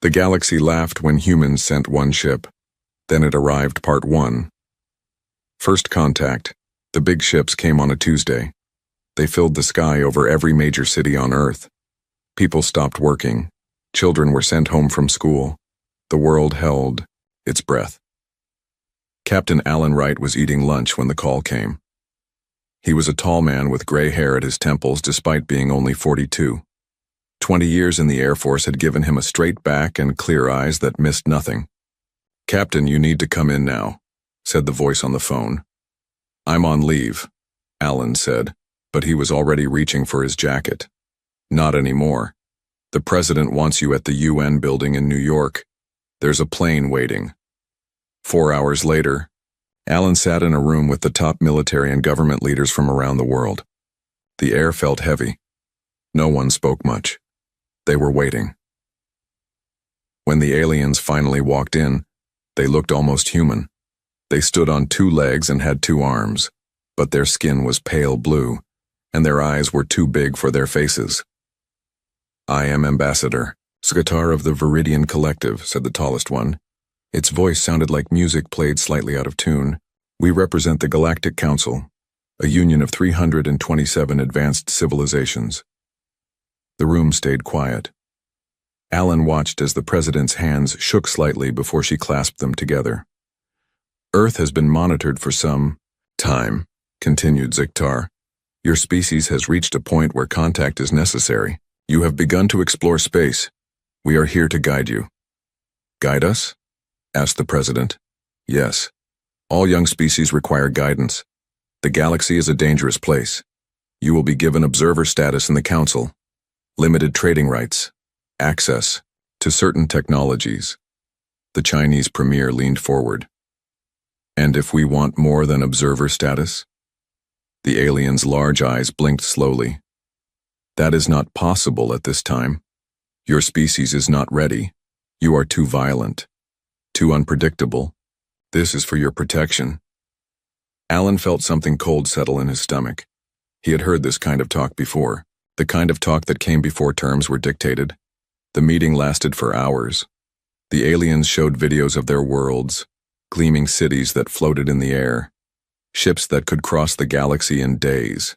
The galaxy laughed when humans sent one ship. Then it arrived, Part 1. First contact. The big ships came on a Tuesday. They filled the sky over every major city on Earth. People stopped working. Children were sent home from school. The world held its breath. Captain Alan Wright was eating lunch when the call came. He was a tall man with gray hair at his temples despite being only 42. 20 years in the Air Force had given him a straight back and clear eyes that missed nothing. "Captain, you need to come in now," said the voice on the phone. "I'm on leave," Alan said, but he was already reaching for his jacket. "Not anymore. The president wants you at the UN building in New York. There's a plane waiting." 4 hours later, Alan sat in a room with the top military and government leaders from around the world. The air felt heavy. No one spoke much. They were waiting. When the aliens finally walked in, they looked almost human. They stood on 2 legs and had 2 arms, but their skin was pale blue, and their eyes were too big for their faces. "I am Ambassador, Scitar of the Viridian Collective," said the tallest one. Its voice sounded like music played slightly out of tune. "We represent the Galactic Council, a union of 327 advanced civilizations." The room stayed quiet. Alan watched as the president's hands shook slightly before she clasped them together. "Earth has been monitored for some time," continued Scitar. "Your species has reached a point where contact is necessary. You have begun to explore space. We are here to guide you." "Guide us?" asked the president. "Yes. All young species require guidance. The galaxy is a dangerous place. You will be given observer status in the council, limited trading rights, access to certain technologies." The Chinese premier leaned forward. "And if we want more than observer status?" The alien's large eyes blinked slowly. "That is not possible at this time. Your species is not ready. You are too violent, too unpredictable. This is for your protection." Alan felt something cold settle in his stomach. He had heard this kind of talk before, the kind of talk that came before terms were dictated. The meeting lasted for hours. The aliens showed videos of their worlds, gleaming cities that floated in the air, ships that could cross the galaxy in days,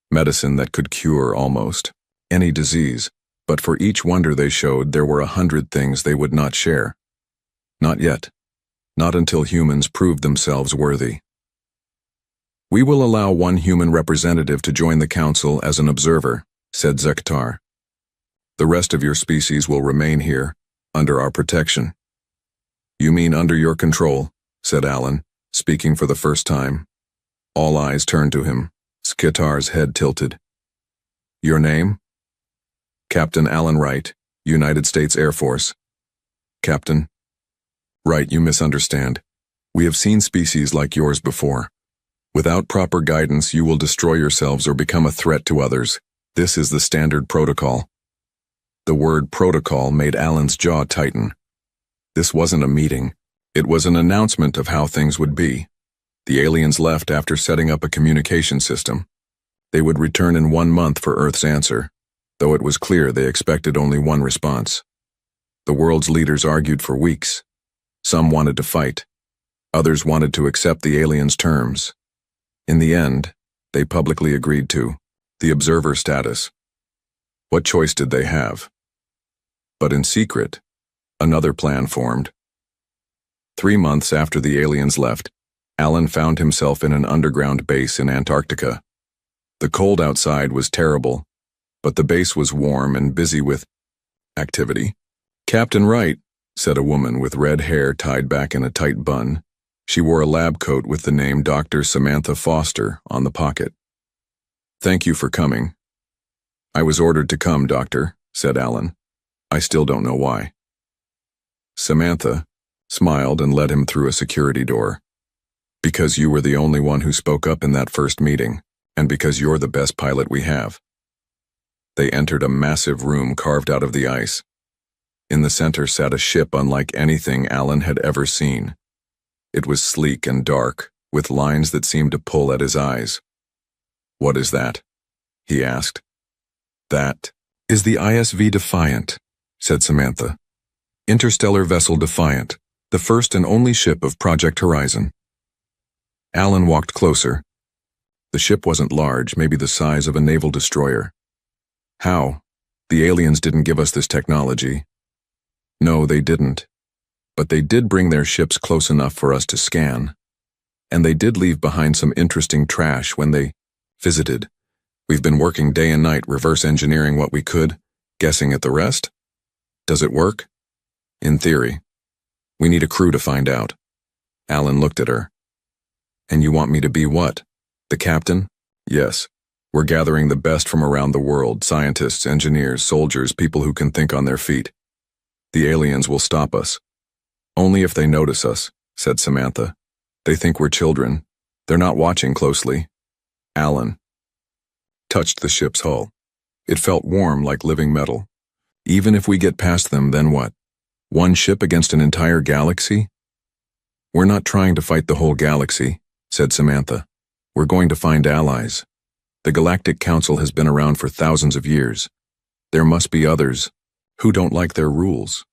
medicine that could cure almost any disease, but for each wonder they showed there were 100 things they would not share. Not yet. Not until humans proved themselves worthy. "We will allow one human representative to join the council as an observer," said Scitar. "The rest of your species will remain here, under our protection." "You mean under your control," said Alan, speaking for the first time. All eyes turned to him. Scitar's head tilted. "Your name?" "Captain Alan Wright, United States Air Force." "Captain Wright, you misunderstand. We have seen species like yours before. Without proper guidance, you will destroy yourselves or become a threat to others. This is the standard protocol." The word protocol made Alan's jaw tighten. This wasn't a meeting. It was an announcement of how things would be. The aliens left after setting up a communication system. They would return in 1 month for Earth's answer, though it was clear they expected only one response. The world's leaders argued for weeks. Some wanted to fight. Others wanted to accept the aliens' terms. In the end, they publicly agreed to the observer status. What choice did they have? But in secret, another plan formed. 3 months after the aliens left, Alan found himself in an underground base in Antarctica. The cold outside was terrible, but the base was warm and busy with activity. "Captain Wright," said a woman with red hair tied back in a tight bun. She wore a lab coat with the name Dr. Samantha Foster on the pocket. "Thank you for coming." "I was ordered to come, Doctor," said Alan. "I still don't know why." Samantha smiled and led him through a security door. "Because you were the only one who spoke up in that first meeting, and because you're the best pilot we have." They entered a massive room carved out of the ice. In the center sat a ship unlike anything Alan had ever seen. It was sleek and dark, with lines that seemed to pull at his eyes. "What is that?" he asked. "That is the ISV Defiant," said Samantha. Interstellar Vessel Defiant, the first and only ship of Project Horizon. Alan walked closer. The ship wasn't large, maybe the size of a naval destroyer. How? The aliens didn't give us this technology. No, they didn't. But they did bring their ships close enough for us to scan. And they did leave behind some interesting trash when they visited. We've been working day and night reverse engineering what we could, guessing at the rest. Does it work? In theory. We need a crew to find out. Alan looked at her. And you want me to be what? The captain? Yes. We're gathering the best from around the world, scientists, engineers, soldiers, people who can think on their feet. The aliens will stop us. Only if they notice us, said Samantha. They think we're children. They're not watching closely. Alan touched the ship's hull. It felt warm like living metal. Even if we get past them, then what? One ship against an entire galaxy? We're not trying to fight the whole galaxy, said Samantha. We're going to find allies. The Galactic Council has been around for thousands of years. There must be others who don't like their rules.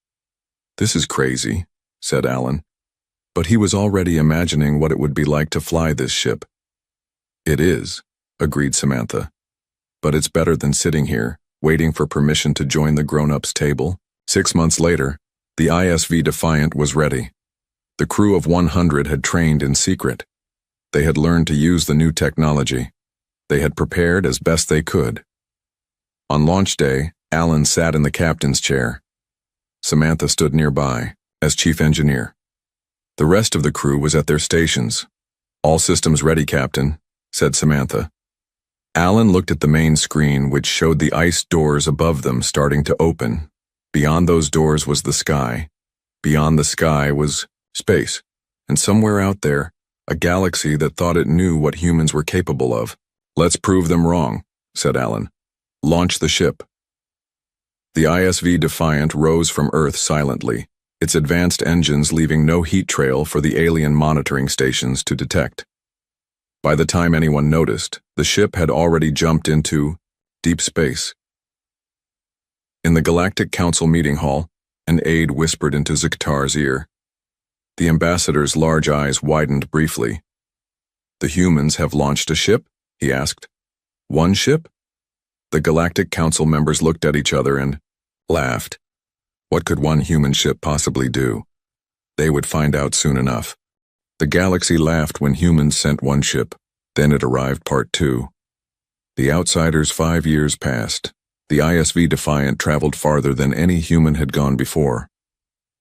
This is crazy, said Alan. But he was already imagining what it would be like to fly this ship. It is, agreed Samantha. But it's better than sitting here, waiting for permission to join the grown-ups table. 6 months later, the ISV Defiant was ready. The crew of 100 had trained in secret. They had learned to use the new technology. They had prepared as best they could. On launch day, Alan sat in the captain's chair. Samantha stood nearby, as chief engineer. The rest of the crew was at their stations. All systems ready, Captain, said Samantha. Alan looked at the main screen, which showed the ice doors above them starting to open. Beyond those doors was the sky. Beyond the sky was space. And somewhere out there, a galaxy that thought it knew what humans were capable of. Let's prove them wrong, said Alan. Launch the ship. The ISV Defiant rose from Earth silently, its advanced engines leaving no heat trail for the alien monitoring stations to detect. By the time anyone noticed, the ship had already jumped into deep space. In the Galactic Council meeting hall, an aide whispered into Ziktar's ear. The ambassador's large eyes widened briefly. The humans have launched a ship? He asked. One ship? The Galactic Council members looked at each other and laughed. What could one human ship possibly do? They would find out soon enough. The galaxy laughed when humans sent one ship. Then it arrived part 2. The outsiders' 5 years passed. The ISV Defiant traveled farther than any human had gone before.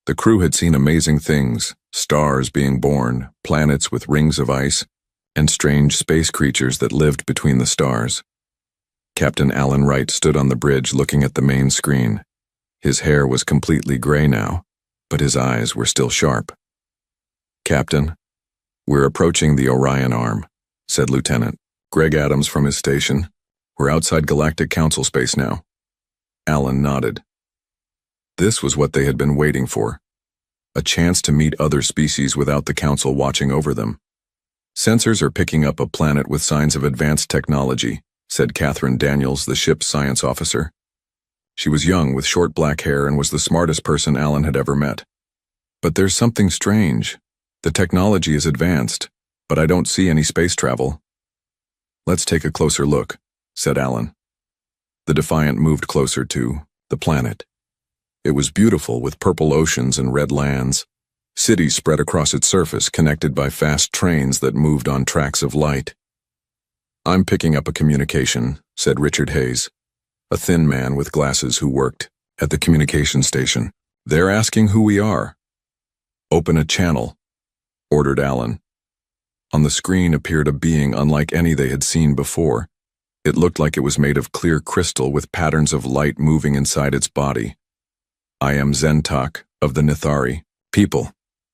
The crew had seen amazing things, stars being born, planets with rings of ice, and strange space creatures that lived between the stars. Captain Alan Wright stood on the bridge looking at the main screen. His hair was completely gray now, but his eyes were still sharp. Captain, we're approaching the Orion Arm, said Lieutenant Greg Adams from his station. We're outside Galactic Council space now. Alan nodded. This was what they had been waiting for. A chance to meet other species without the Council watching over them. Sensors are picking up a planet with signs of advanced technology, said Catherine Daniels, the ship's science officer. She was young with short black hair and was the smartest person Alan had ever met. But there's something strange. The technology is advanced, but I don't see any space travel. Let's take a closer look, said Alan. The Defiant moved closer to the planet. It was beautiful with purple oceans and red lands. Cities spread across its surface, connected by fast trains that moved on tracks of light. I'm picking up a communication, said Richard Hayes, a thin man with glasses who worked at the communication station. They're asking who we are. Open a channel, ordered Alan. On the screen appeared a being unlike any they had seen before. It looked like it was made of clear crystal with patterns of light moving inside its body. I am Zentak of the Nithari. People,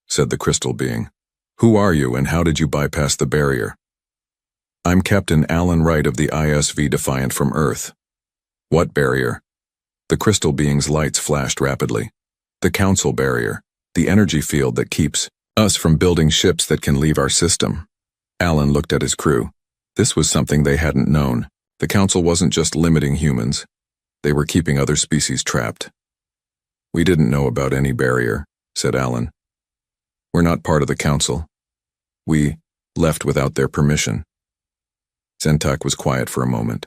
said the crystal being. Who are you and how did you bypass the barrier? I'm Captain Alan Wright of the ISV Defiant from Earth. What barrier? The crystal being's lights flashed rapidly. The Council barrier, the energy field that keeps us from building ships that can leave our system. Alan looked at his crew. This was something they hadn't known. The Council wasn't just limiting humans. They were keeping other species trapped. We didn't know about any barrier, said Alan. We're not part of the council. We left without their permission. Zentak was quiet for a moment.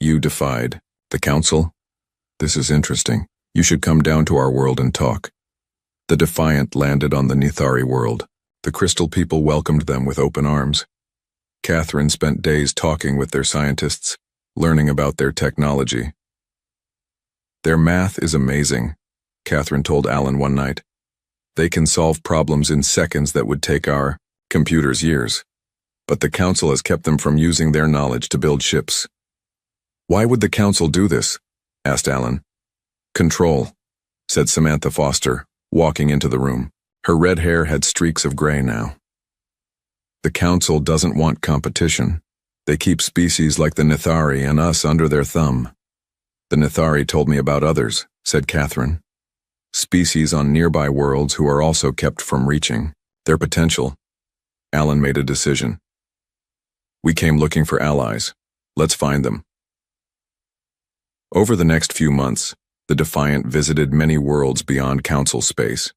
You defied the council? This is interesting. You should come down to our world and talk. The Defiant landed on the Nithari world. The Crystal people welcomed them with open arms. Catherine spent days talking with their scientists, learning about their technology. Their math is amazing, Catherine told Alan one night. They can solve problems in seconds that would take our computers years. But the council has kept them from using their knowledge to build ships. Why would the council do this? Asked Alan. Control, said Samantha Foster, walking into the room. Her red hair had streaks of gray now. The council doesn't want competition. They keep species like the Nithari and us under their thumb. The Nithari told me about others, said Catherine. Species on nearby worlds who are also kept from reaching their potential. Alan made a decision. We came looking for allies. Let's find them. Over the next few months, the Defiant visited many worlds beyond council space.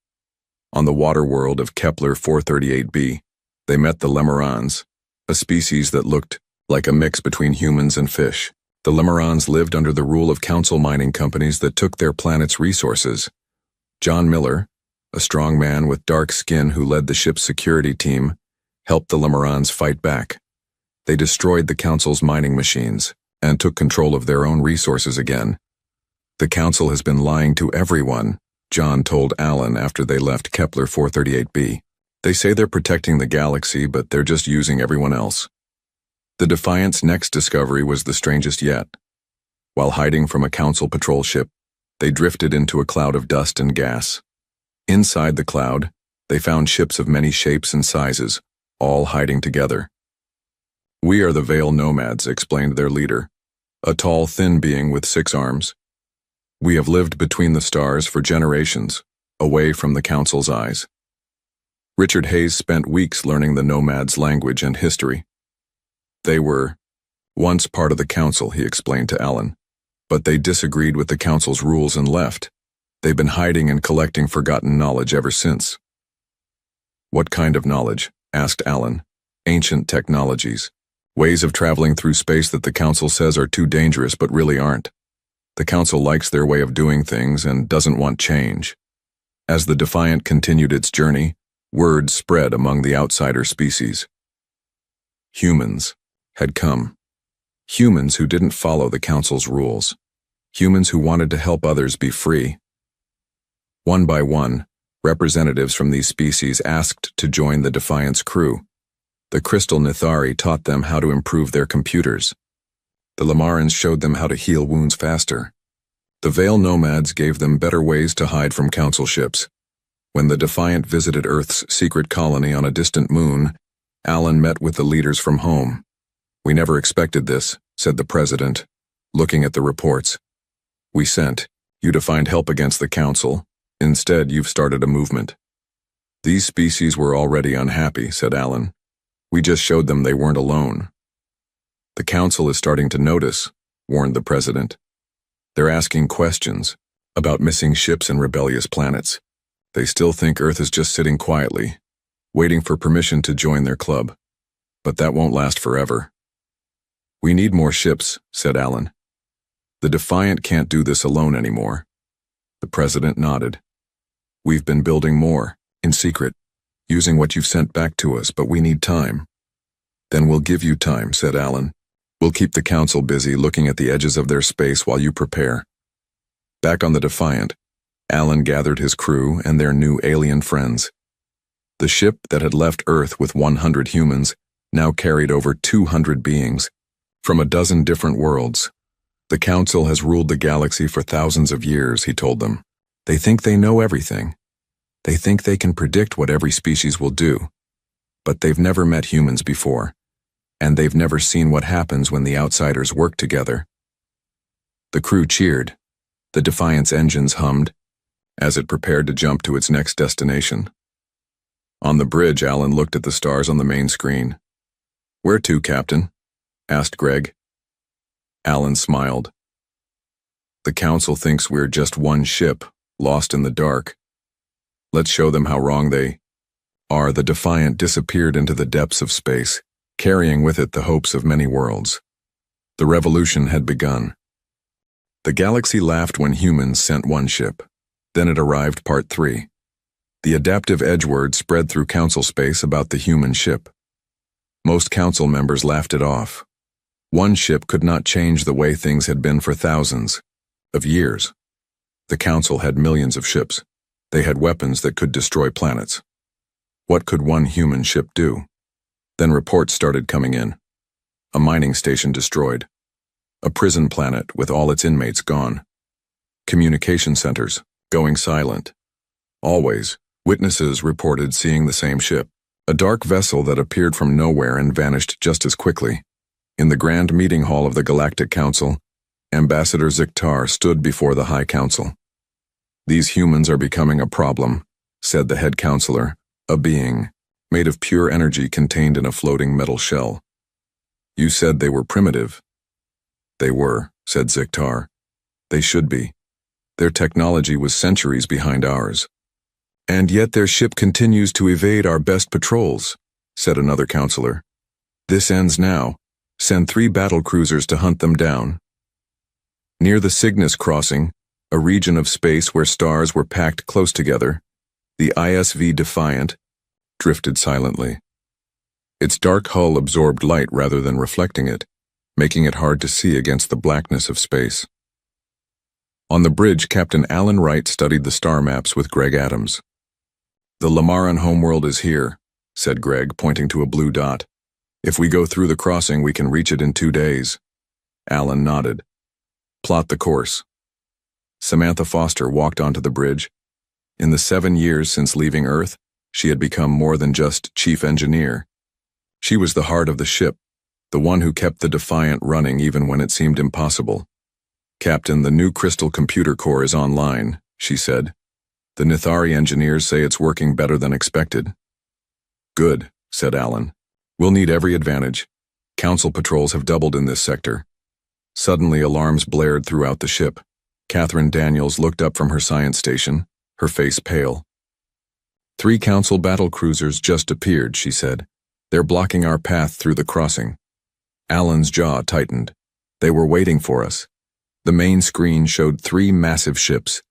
On the water world of Kepler 438b, they met the Lemurans, a species that looked like a mix between humans and fish. The Lemurans lived under the rule of council mining companies that took their planet's resources. John Miller, a strong man with dark skin who led the ship's security team, helped the Lemurans fight back. They destroyed the council's mining machines and took control of their own resources again. The council has been lying to everyone, John told Alan after they left Kepler 438b. They say they're protecting the galaxy, but they're just using everyone else. The Defiant's next discovery was the strangest yet. While hiding from a council patrol ship, they drifted into a cloud of dust and gas. Inside the cloud, they found ships of many shapes and sizes, all hiding together. We are the Veil Nomads, explained their leader, a tall, thin being with 6 arms. We have lived between the stars for generations, away from the council's eyes. Richard Hayes spent weeks learning the Nomads' language and history. They were once part of the council, he explained to Alan, but they disagreed with the council's rules and left. They've been hiding and collecting forgotten knowledge ever since. What kind of knowledge? Asked Alan. Ancient technologies. Ways of traveling through space that the council says are too dangerous but really aren't. The council likes their way of doing things and doesn't want change. As the Defiant continued its journey, word spread among the outsider species. Humans had come. Humans who didn't follow the council's rules. Humans who wanted to help others be free. One by one, representatives from these species asked to join the Defiant's crew. The Crystal Nithari taught them how to improve their computers. The Lamarans showed them how to heal wounds faster. The Veil Nomads gave them better ways to hide from council ships. When the Defiant visited Earth's secret colony on a distant moon, Alan met with the leaders from home. We never expected this, said the president, looking at the reports. We sent you to find help against the council. Instead, you've started a movement. These species were already unhappy, said Alan. We just showed them they weren't alone. The council is starting to notice, warned the president. They're asking questions about missing ships and rebellious planets. They still think Earth is just sitting quietly, waiting for permission to join their club. But that won't last forever. We need more ships, said Alan. The Defiant can't do this alone anymore. The president nodded. We've been building more, in secret, using what you've sent back to us, but we need time. Then we'll give you time, said Alan. We'll keep the council busy looking at the edges of their space while you prepare. Back on the Defiant, Alan gathered his crew and their new alien friends. The ship that had left Earth with 100 humans now carried over 200 beings from a dozen different worlds. The council has ruled the galaxy for thousands of years, he told them. They think they know everything. They think they can predict what every species will do. But they've never met humans before, and they've never seen what happens when the outsiders work together. The crew cheered. The Defiant's engines hummed as it prepared to jump to its next destination. On the bridge, Alan looked at the stars on the main screen. Where to, Captain? Asked Greg. Alan smiled. The council thinks we're just one ship, lost in the dark. Let's show them how wrong they are. The Defiant disappeared into the depths of space, carrying with it the hopes of many worlds. The revolution had begun. The galaxy laughed when humans sent one ship. Then it arrived, Part 3. The adaptive edgeword spread through council space about the human ship. Most council members laughed it off. One ship could not change the way things had been for thousands of years. The council had millions of ships. They had weapons that could destroy planets. What could one human ship do? Then reports started coming in. A mining station destroyed. A prison planet with all its inmates gone. Communication centers going silent. Always, witnesses reported seeing the same ship. A dark vessel that appeared from nowhere and vanished just as quickly. In the grand meeting hall of the Galactic Council, Ambassador Ziktar stood before the High Council. "These humans are becoming a problem," said the head counselor, a being made of pure energy contained in a floating metal shell. "You said they were primitive." "They were," said Ziktar. "They should be. Their technology was centuries behind ours. And yet their ship continues to evade our best patrols," said another counselor. "This ends now. Send 3 battle cruisers to hunt them down." Near the Cygnus crossing, a region of space where stars were packed close together, the ISV Defiant drifted silently. Its dark hull absorbed light rather than reflecting it, making it hard to see against the blackness of space. On the bridge, Captain Alan Wright studied the star maps with Greg Adams. "The Lamaran homeworld is here," said Greg, pointing to a blue dot. "If we go through the crossing, we can reach it in 2 days." Alan nodded. "Plot the course." Samantha Foster walked onto the bridge. In the 7 years since leaving Earth, she had become more than just chief engineer. She was the heart of the ship, the one who kept the Defiant running even when it seemed impossible. "Captain, the new crystal computer core is online," she said. "The Nithari engineers say it's working better than expected." "Good," said Alan. "We'll need every advantage. Council patrols have doubled in this sector." Suddenly alarms blared throughout the ship. Catherine Daniels looked up from her science station, her face pale. "3 council battle cruisers just appeared," she said. "They're blocking our path through the crossing." Alan's jaw tightened. They were waiting for us. The main screen showed 3 massive ships.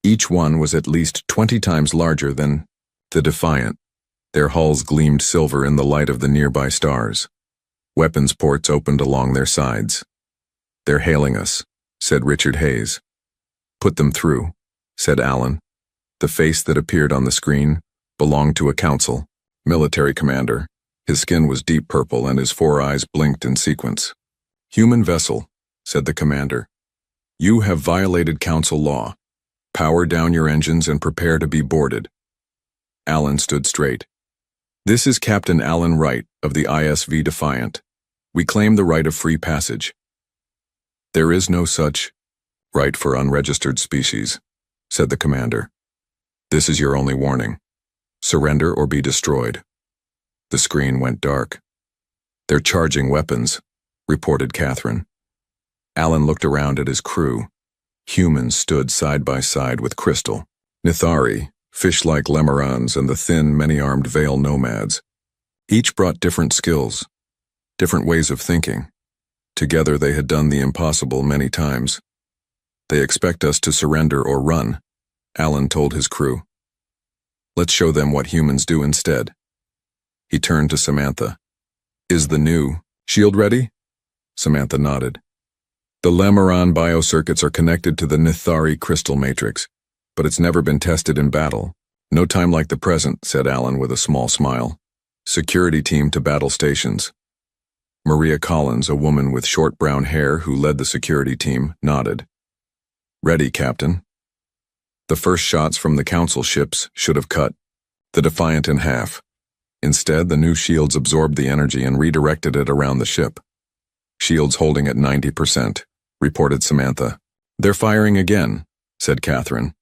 Each one was at least 20 times larger than the Defiant. Their hulls gleamed silver in the light of the nearby stars. Weapons ports opened along their sides. "They're hailing us," said Richard Hayes. "Put them through," said Alan. The face that appeared on the screen belonged to a council military commander. His skin was deep purple and his 4 eyes blinked in sequence. "Human vessel," said the commander. "You have violated council law. Power down your engines and prepare to be boarded." Alan stood straight. "This is Captain Alan Wright of the ISV Defiant. We claim the right of free passage." "There is no such right for unregistered species," said the commander. "This is your only warning. Surrender or be destroyed." The screen went dark. "They're charging weapons," reported Catherine. Alan looked around at his crew. Humans stood side by side with Crystal, Nithari, fish-like Lemarans, and the thin, many-armed Veil nomads. Each brought different skills, different ways of thinking. Together they had done the impossible many times. "They expect us to surrender or run," Alan told his crew. "Let's show them what humans do instead." He turned to Samantha. "Is the new shield ready?" Samantha nodded. "The Lamaran biocircuits are connected to the Nithari crystal matrix, but it's never been tested in battle. No time like the present," said Alan with a small smile. "Security team to battle stations." Maria Collins, a woman with short brown hair who led the security team, nodded. "Ready, Captain." The first shots from the council ships should have cut the Defiant in half. Instead, the new shields absorbed the energy and redirected it around the ship. "Shields holding at 90%, reported Samantha. "They're firing again," said Catherine.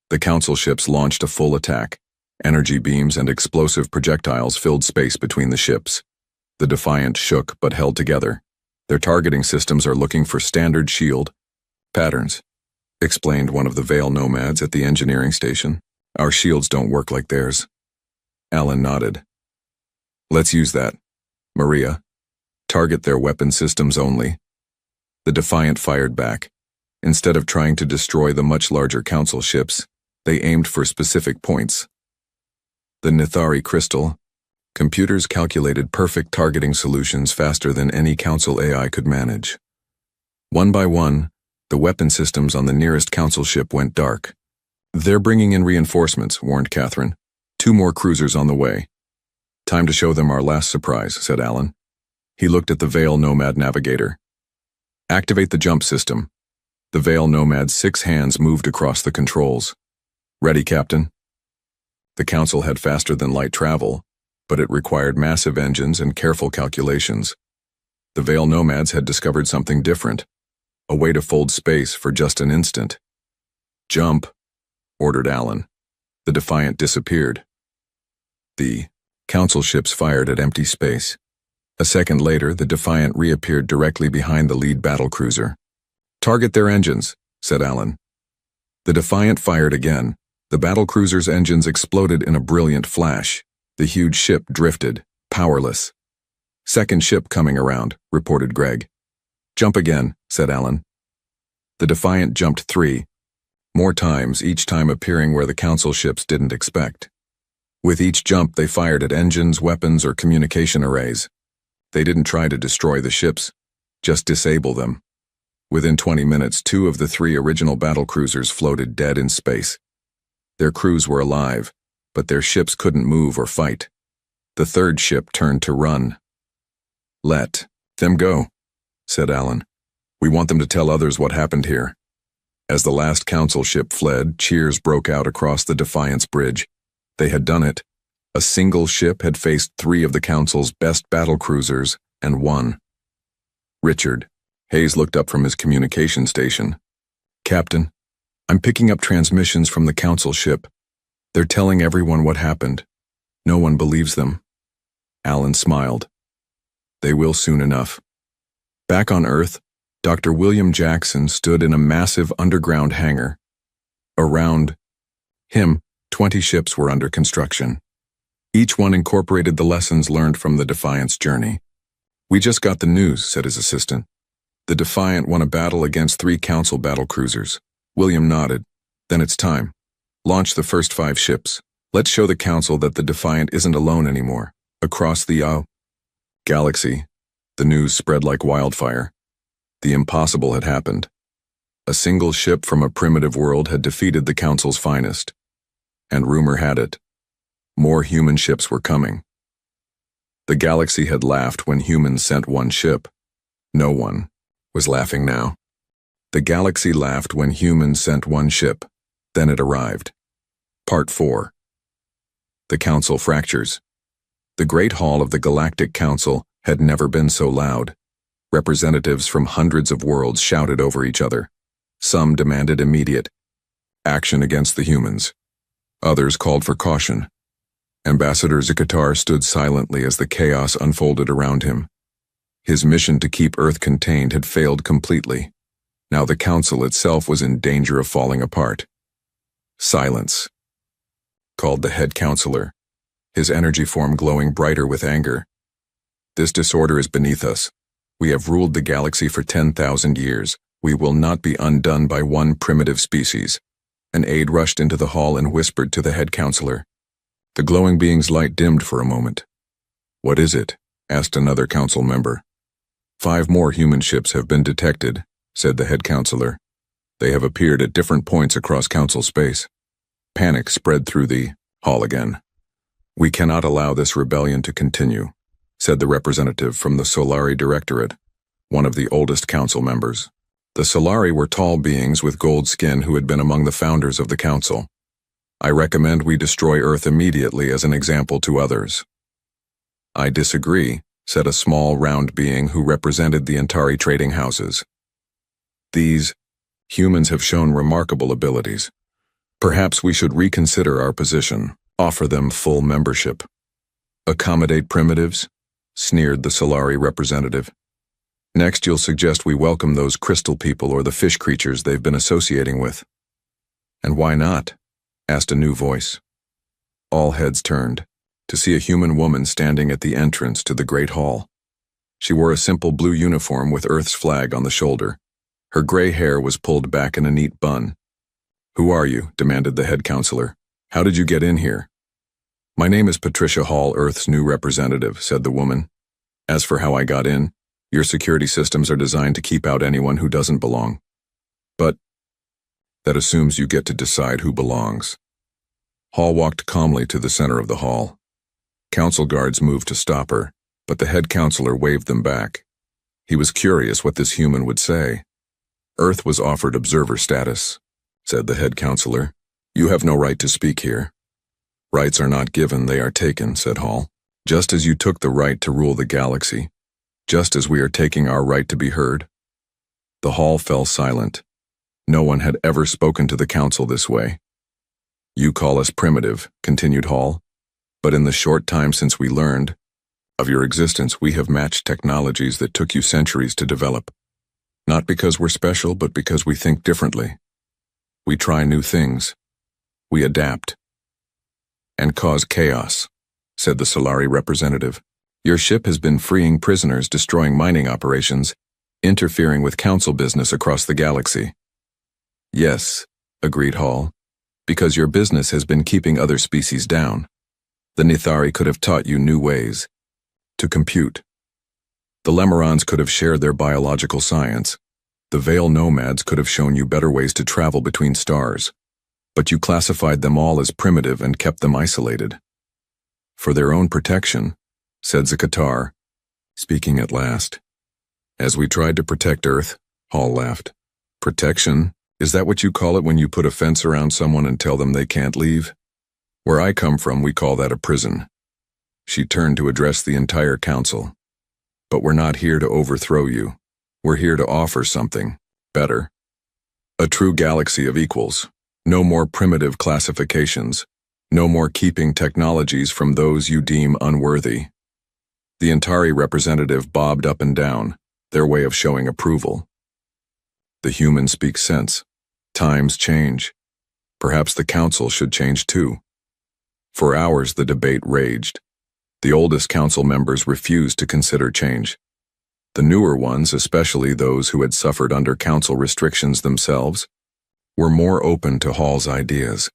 The council ships launched a full attack. Energy beams and explosive projectiles filled space between the ships. The Defiant shook but held together. Their targeting systems are looking for standard shield patterns. explained one of the Veil nomads at the engineering station. Our shields don't work like theirs. Alan nodded. Let's use that. Maria, target their weapon systems only. The Defiant fired back. Instead of trying to destroy the much larger Council ships, they aimed for specific points. The Nithari crystal. Computers calculated perfect targeting solutions faster than any Council AI could manage. One by one, the weapon systems on the nearest Council ship went dark. They're bringing in reinforcements, warned Catherine. 2 more cruisers on the way. Time to show them our last surprise, said Alan. He looked at the Veil Nomad navigator. Activate the jump system. The Veil Nomad's 6 hands moved across the controls. Ready, Captain? The Council had faster-than-light travel, but it required massive engines and careful calculations. The Veil Nomads had discovered something different, a way to fold space for just an instant. Jump, ordered Alan. The Defiant disappeared. The Council ships fired at empty space. A second later, the Defiant reappeared directly behind the lead battlecruiser. Target their engines, said Alan. The Defiant fired again. The battlecruiser's engines exploded in a brilliant flash. The huge ship drifted, powerless. Second ship coming around, reported Greg. Jump again, said Alan. The Defiant jumped 3 more times, each time appearing where the Council ships didn't expect. With each jump, they fired at engines, weapons, or communication arrays. They didn't try to destroy the ships, just disable them. Within 20 minutes, 2 of the 3 original battlecruisers floated dead in space. Their crews were alive, but their ships couldn't move or fight. The third ship turned to run. Let them go, said Alan. We want them to tell others what happened here. As the last Council ship fled, cheers broke out across the Defiance bridge. They had done it. A single ship had faced 3 of the Council's best battlecruisers and won. Richard. Hayes looked up from his communication station. Captain, I'm picking up transmissions from the Council ship. They're telling everyone what happened. No one believes them. Alan smiled. They will soon enough. Back on Earth, Dr. William Jackson stood in a massive underground hangar. Around him, 20 ships were under construction. Each one incorporated the lessons learned from the Defiant's journey. We just got the news, said his assistant. The Defiant won a battle against 3 Council battlecruisers. William nodded. Then it's time. Launch the first 5 ships. Let's show the Council that the Defiant isn't alone anymore. Across the galaxy, the news spread like wildfire. The impossible had happened. A single ship from a primitive world had defeated the Council's finest. And rumor had it, more human ships were coming. The galaxy had laughed when humans sent 1 ship. No one was laughing now. The galaxy laughed when humans sent 1 ship. Then it arrived. Part 4. The Council fractures. The Great Hall of the Galactic Council had never been so loud. Representatives from hundreds of worlds shouted over each other. Some demanded immediate action against the humans. Others called for caution. Ambassador Zikatar stood silently as the chaos unfolded around him. His mission to keep Earth contained had failed completely. Now the Council itself was in danger of falling apart. Silence, called the head counselor, his energy form glowing brighter with anger. This disorder is beneath us. We have ruled the galaxy for 10,000 years. We will not be undone by 1 primitive species. An aide rushed into the hall and whispered to the head counselor. The glowing being's light dimmed for a moment. What is it? Asked another council member. 5 more human ships have been detected, said the head counselor. They have appeared at different points across council space. Panic spread through the hall again. We cannot allow this rebellion to continue, said the representative from the Solari Directorate, one of the oldest council members. The Solari were tall beings with gold skin who had been among the founders of the council. I recommend we destroy Earth immediately as an example to others. I disagree, said a small, round being who represented the Antari trading houses. These humans have shown remarkable abilities. Perhaps we should reconsider our position, offer them full membership. Accommodate primitives? Sneered the Solari representative. Next, you'll suggest we welcome those crystal people or the fish creatures they've been associating with. And why not? Asked a new voice. All heads turned to see a human woman standing at the entrance to the great hall. She wore a simple blue uniform with Earth's flag on the shoulder. Her gray hair was pulled back in a neat bun. Who are you? Demanded the head counselor. How did you get in here? My name is Patricia Hall, Earth's new representative, said the woman. As for how I got in, your security systems are designed to keep out anyone who doesn't belong. But that assumes you get to decide who belongs. Hall walked calmly to the center of the hall. Council guards moved to stop her, but the head counselor waved them back. He was curious what this human would say. Earth was offered observer status, said the head counselor. You have no right to speak here. Rights are not given, they are taken, said Hall. Just as you took the right to rule the galaxy, just as we are taking our right to be heard. The hall fell silent. No one had ever spoken to the council this way. You call us primitive, continued Hall, but in the short time since we learned of your existence, we have matched technologies that took you centuries to develop. Not because we're special, but because we think differently. We try new things. We adapt. And cause chaos, said the Solari representative. Your ship has been freeing prisoners, destroying mining operations, interfering with council business across the galaxy. Yes, agreed Hall, because your business has been keeping other species down. The Nithari could have taught you new ways to compute. The Lemurons could have shared their biological science. The Veil nomads could have shown you better ways to travel between stars. But you classified them all as primitive and kept them isolated. For their own protection, said Zakatar, speaking at last. As we tried to protect Earth, Hall laughed. Protection? Is that what you call it when you put a fence around someone and tell them they can't leave? Where I come from, we call that a prison. She turned to address the entire council. But we're not here to overthrow you. We're here to offer something better. A true galaxy of equals. No more primitive classifications. No more keeping technologies from those you deem unworthy. The Antari representative bobbed up and down, their way of showing approval. The human speaks sense. Times change. Perhaps the council should change too. For hours the debate raged. The oldest council members refused to consider change. The newer ones, especially those who had suffered under council restrictions themselves, were more open to Hall's ideas.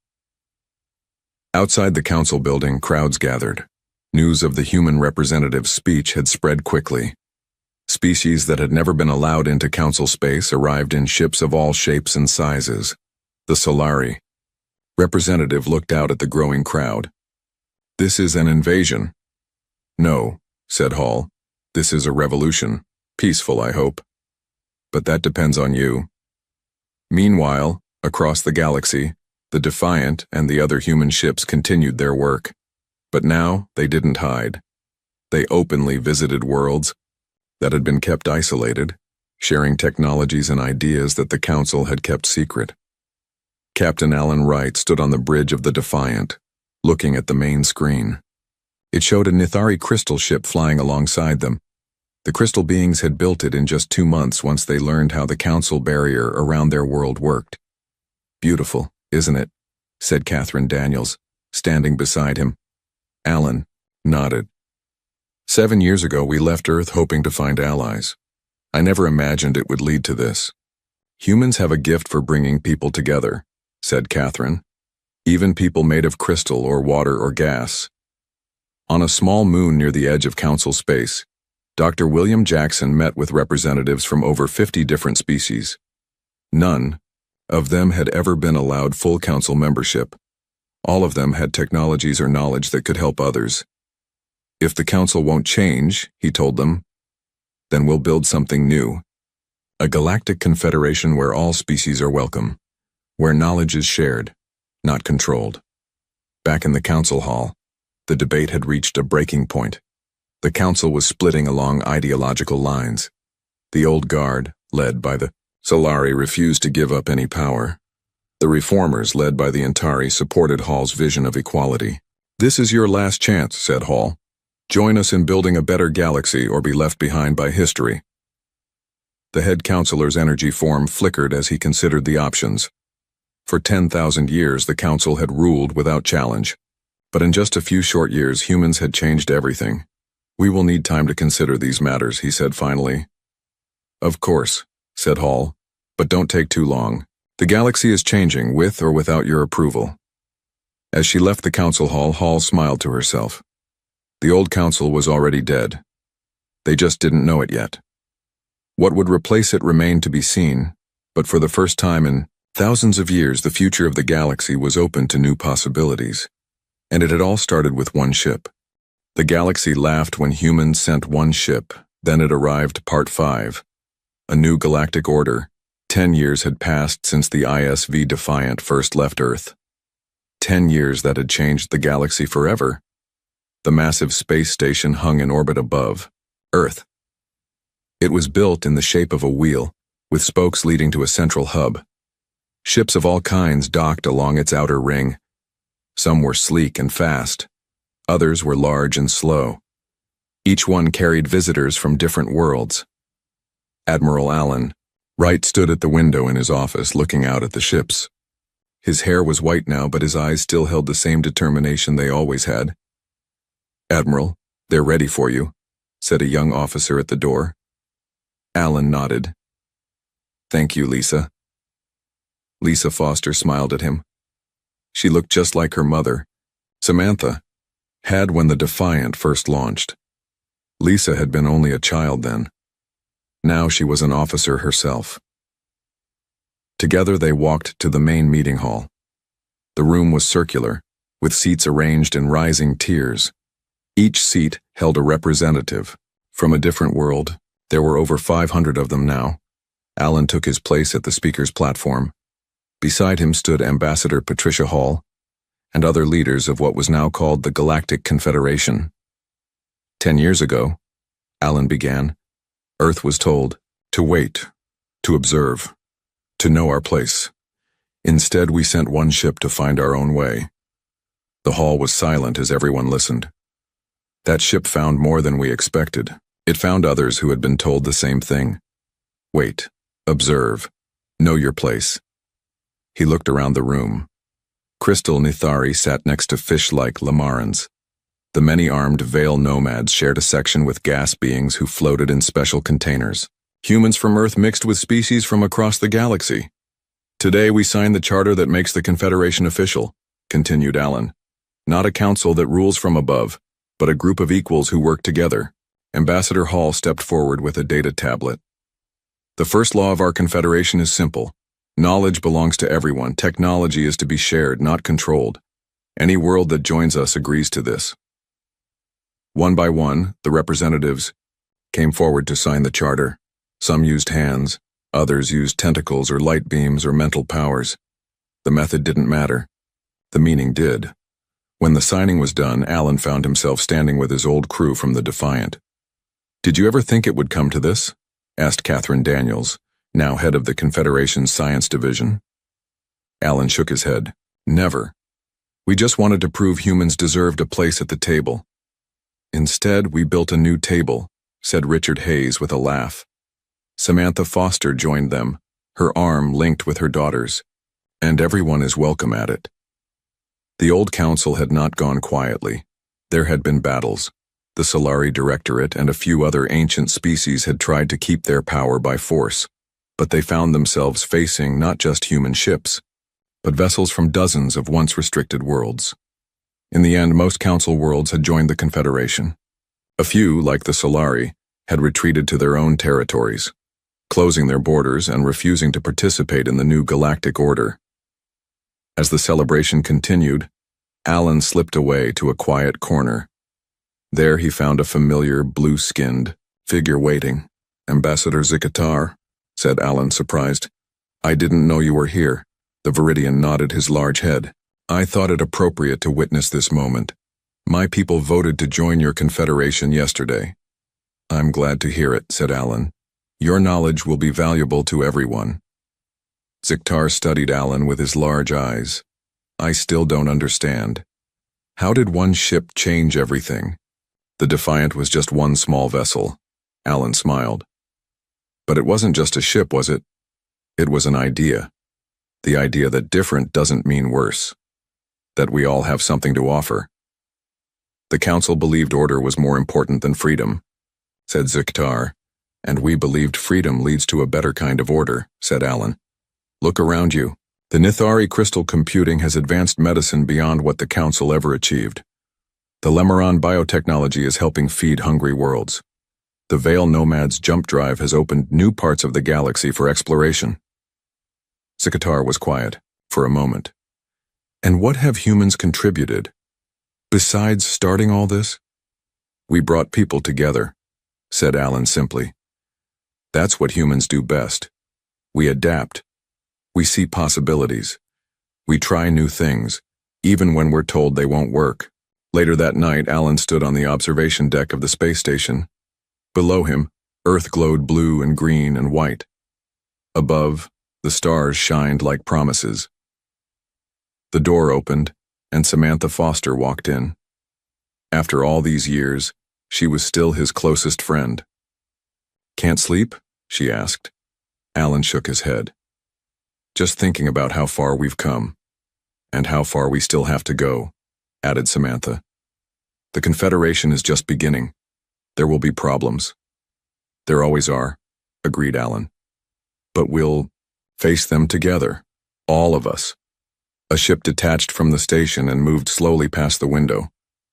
Outside the council building, crowds gathered. News of the human representative's speech had spread quickly. Species that had never been allowed into council space arrived in ships of all shapes and sizes. The Solari representative looked out at the growing crowd. This is an invasion. No, said Hall. This is a revolution. Peaceful, I hope. But that depends on you. Meanwhile, across the galaxy, the Defiant and the other human ships continued their work. But now they didn't hide. They openly visited worlds that had been kept isolated, sharing technologies and ideas that the Council had kept secret. Captain Alan Wright stood on the bridge of the Defiant, looking at the main screen. It showed a Nithari crystal ship flying alongside them. The crystal beings had built it in just 2 months once they learned how the Council barrier around their world worked. Beautiful, isn't it? Said Catherine Daniels, standing beside him. Alan nodded. 7 years ago, we left Earth hoping to find allies. I never imagined it would lead to this. Humans have a gift for bringing people together, said Catherine. Even people made of crystal or water or gas. On a small moon near the edge of Council space, Dr. William Jackson met with representatives from over 50 different species. None of them had ever been allowed full Council membership. All of them had technologies or knowledge that could help others. If the Council won't change, he told them, then we'll build something new. A galactic confederation where all species are welcome, where knowledge is shared, not controlled. Back in the Council hall, the debate had reached a breaking point. The Council was splitting along ideological lines. The old guard, led by the Solari, refused to give up any power. The reformers, led by the Antari, supported Hall's vision of equality. This is your last chance, said Hall. Join us in building a better galaxy or be left behind by history. The head counselor's energy form flickered as he considered the options. For 10,000 years, the council had ruled without challenge. But in just a few short years, humans had changed everything. We will need time to consider these matters, he said finally. Of course, said Hall, but don't take too long. The galaxy is changing, with or without your approval. As she left the council hall, Hall smiled to herself. The old council was already dead. They just didn't know it yet. What would replace it remained to be seen, but for the first time in thousands of years, the future of the galaxy was open to new possibilities. And it had all started with one ship. The galaxy laughed when humans sent one ship. Then it arrived, Part 5. A new galactic order. 10 years had passed since the ISV Defiant first left Earth. 10 years that had changed the galaxy forever. The massive space station hung in orbit above Earth. It was built in the shape of a wheel, with spokes leading to a central hub. Ships of all kinds docked along its outer ring. Some were sleek and fast. Others were large and slow. Each one carried visitors from different worlds. Admiral Allen Wright stood at the window in his office looking out at the ships. His hair was white now, but his eyes still held the same determination they always had. Admiral, they're ready for you, said a young officer at the door. Allen nodded. Thank you, Lisa. Lisa Foster smiled at him. She looked just like her mother, Samantha, had when the Defiant first launched. Lisa had been only a child then. Now she was an officer herself. Together they walked to the main meeting hall. The room was circular, with seats arranged in rising tiers. Each seat held a representative. From a different world, there were over 500 of them now. Allen took his place at the speaker's platform. Beside him stood Ambassador Patricia Hall and other leaders of what was now called the Galactic Confederation. 10 years ago, Allen began, Earth was told to wait, to observe, to know our place. Instead, we sent one ship to find our own way. The hall was silent as everyone listened. That ship found more than we expected. It found others who had been told the same thing. Wait, observe, know your place. He looked around the room. Crystal Nithari sat next to fish-like Lamarans. The many-armed Veil nomads shared a section with gas beings who floated in special containers. Humans from Earth mixed with species from across the galaxy. Today we signed the charter that makes the Confederation official, continued Allen. Not a council that rules from above, but a group of equals who work together. Ambassador Hall stepped forward with a data tablet. The first law of our Confederation is simple. Knowledge belongs to everyone. Technology is to be shared, not controlled. Any world that joins us agrees to this. One by one, the representatives came forward to sign the charter. Some used hands, others used tentacles or light beams or mental powers. The method didn't matter. The meaning did. When the signing was done, Allen found himself standing with his old crew from the Defiant. Did you ever think it would come to this? Asked Catherine Daniels, now head of the Confederation's Science Division. Allen shook his head. Never. We just wanted to prove humans deserved a place at the table. Instead, we built a new table, said Richard Hayes with a laugh. Samantha Foster joined them, her arm linked with her daughter's, and everyone is welcome at it. The old council had not gone quietly. There had been battles. The Solari Directorate and a few other ancient species had tried to keep their power by force, but they found themselves facing not just human ships, but vessels from dozens of once restricted worlds. In the end, most council worlds had joined the Confederation. A few, like the Solari, had retreated to their own territories, closing their borders and refusing to participate in the new galactic order. As the celebration continued, Allen slipped away to a quiet corner. There he found a familiar, blue-skinned figure waiting. Ambassador Zikatar, said Allen, surprised. I didn't know you were here. The Viridian nodded his large head. I thought it appropriate to witness this moment. My people voted to join your confederation yesterday. I'm glad to hear it, said Allen. Your knowledge will be valuable to everyone. Ziktar studied Allen with his large eyes. I still don't understand. How did one ship change everything? The Defiant was just one small vessel. Allen smiled. But it wasn't just a ship, was it? It was an idea. The idea that different doesn't mean worse. That we all have something to offer. The council believed order was more important than freedom, said Ziktar, and we believed freedom leads to a better kind of order, said Alan. Look around you. The Nithari crystal computing has advanced medicine beyond what the council ever achieved. The Lemeron biotechnology is helping feed hungry worlds. The Veil Nomad's jump drive has opened new parts of the galaxy for exploration. Ziktar was quiet, for a moment. And what have humans contributed? Besides starting all this? We brought people together, said Alan simply. That's what humans do best. We adapt. We see possibilities. We try new things, even when we're told they won't work. Later that night, Alan stood on the observation deck of the space station. Below him, Earth glowed blue and green and white. Above, the stars shined like promises. The door opened, and Samantha Foster walked in. After all these years, she was still his closest friend. Can't sleep? She asked. Alan shook his head. Just thinking about how far we've come, and how far we still have to go, added Samantha. The Confederation is just beginning. There will be problems. There always are, agreed Alan. But we'll face them together, all of us. A ship detached from the station and moved slowly past the window.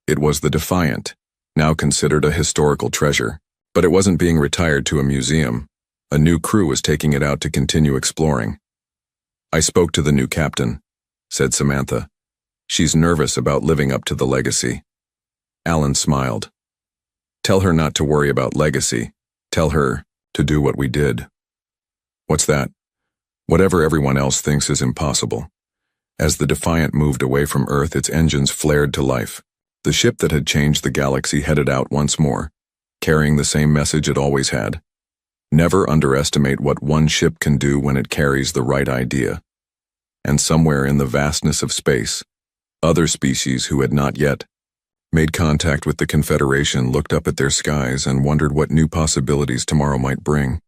It was the Defiant, now considered a historical treasure. But it wasn't being retired to a museum. A new crew was taking it out to continue exploring. I spoke to the new captain, said Samantha. She's nervous about living up to the legacy. Alan smiled. Tell her not to worry about legacy. Tell her to do what we did. What's that? Whatever everyone else thinks is impossible. As the Defiant moved away from Earth, its engines flared to life. The ship that had changed the galaxy headed out once more, carrying the same message it always had. Never underestimate what one ship can do when it carries the right idea. And somewhere in the vastness of space, other species who had not yet made contact with the Confederation looked up at their skies and wondered what new possibilities tomorrow might bring.